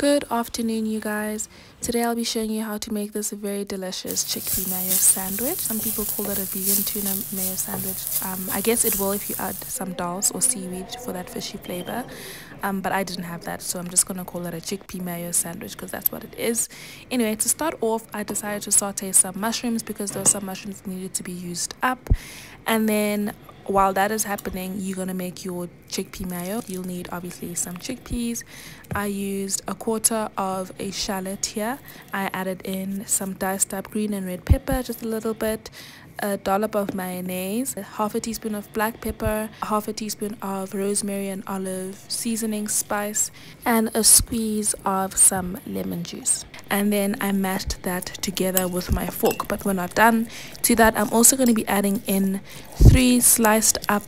Good afternoon, you guys. Today I'll be showing you how to make this very delicious chickpea mayo sandwich. Some people call it a vegan tuna mayo sandwich. I guess it will if you add some dulse or seaweed for that fishy flavor. But I didn't have that, so I'm just going to call it a chickpea mayo sandwich because that's what it is. Anyway, to start off, I decided to saute some mushrooms because there were some mushrooms that needed to be used up. And then while that is happening, you're going to make your chickpea mayo. You'll need obviously some chickpeas. I used a quarter of a shallot here. I added in some diced up green and red pepper, just a little bit, a dollop of mayonnaise, half a teaspoon of black pepper, half a teaspoon of rosemary and olive seasoning spice, and a squeeze of some lemon juice. And then I mashed that together with my fork. But we're not done. To that, I'm also going to be adding in 3 sliced up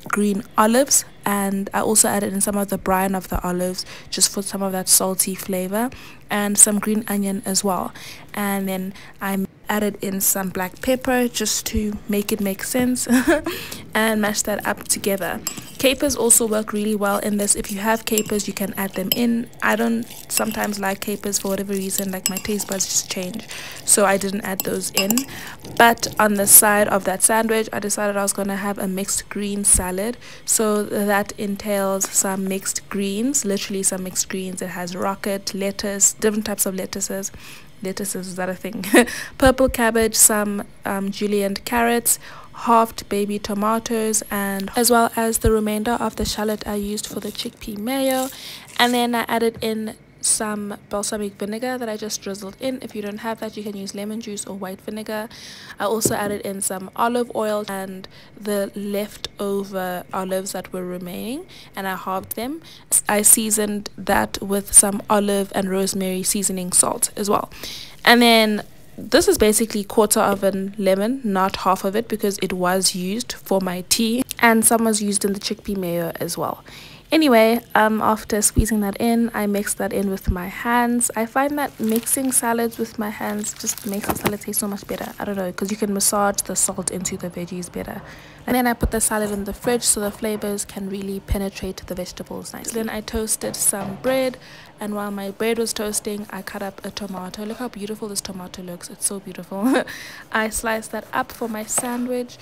green olives, and I also added in some of the brine of the olives just for some of that salty flavor, and some green onion as well. And then I added in some black pepper just to make it make sense and mash that up together. Capers also work really well in this. If you have capers, you can add them in. I don't sometimes like capers for whatever reason, like my taste buds just change, so I didn't add those in. But on the side of that sandwich, I decided I was going to have a mixed green salad, so that entails some mixed greens, literally some mixed greens. It has rocket, lettuce, different types of lettuces, is that a thing? Purple cabbage, some julienne carrots, halved baby tomatoes, and as well as the remainder of the shallot I used for the chickpea mayo. And then I added in some balsamic vinegar that I just drizzled in. If you don't have that, you can use lemon juice or white vinegar. I also added in some olive oil and the leftover olives that were remaining, and I halved them. I seasoned that with some olive and rosemary seasoning salt as well. And then this is basically quarter of a lemon, not half of it, because it was used for my tea and some was used in the chickpea mayo as well. Anyway, after squeezing that in, I mixed that in with my hands. I find that mixing salads with my hands just makes the salad taste so much better. I don't know, because you can massage the salt into the veggies better. And then I put the salad in the fridge so the flavors can really penetrate the vegetables nicely. Then I toasted some bread, and while my bread was toasting, I cut up a tomato. Look how beautiful this tomato looks. It's so beautiful. I sliced that up for my sandwich.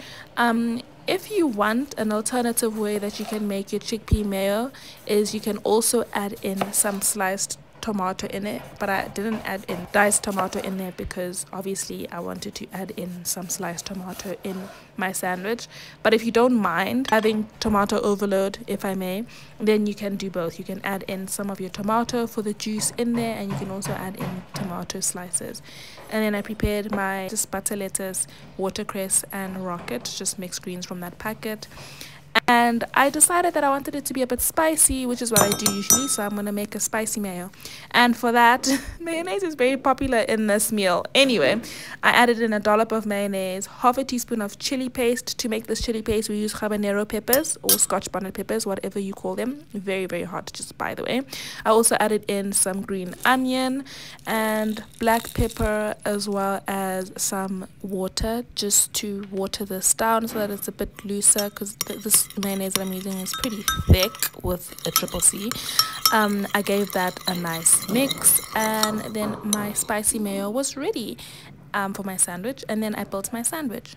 If you want, an alternative way that you can make your chickpea mayo is you can also add in some sliced tomato in it, but I didn't add in diced tomato in there because obviously I wanted to add in some sliced tomato in my sandwich. But if you don't mind having tomato overload, if I may, then you can do both. You can add in some of your tomato for the juice in there, and you can also add in tomato slices. And then I prepared my just butter lettuce, watercress and rocket, just mixed greens from that packet. And I decided that I wanted it to be a bit spicy, which is what I do usually, so I'm going to make a spicy mayo. And for that, mayonnaise is very popular in this meal. Anyway, I added in a dollop of mayonnaise, half a teaspoon of chili paste. To make this chili paste, we use habanero peppers or scotch bonnet peppers, whatever you call them. Very, very hot, just by the way. I also added in some green onion and black pepper, as well as some water, just to water this down so that it's a bit looser, because this mayonnaise that I'm using is pretty thick with a triple C. I gave that a nice mix, and then my spicy mayo was ready for my sandwich, and then I built my sandwich.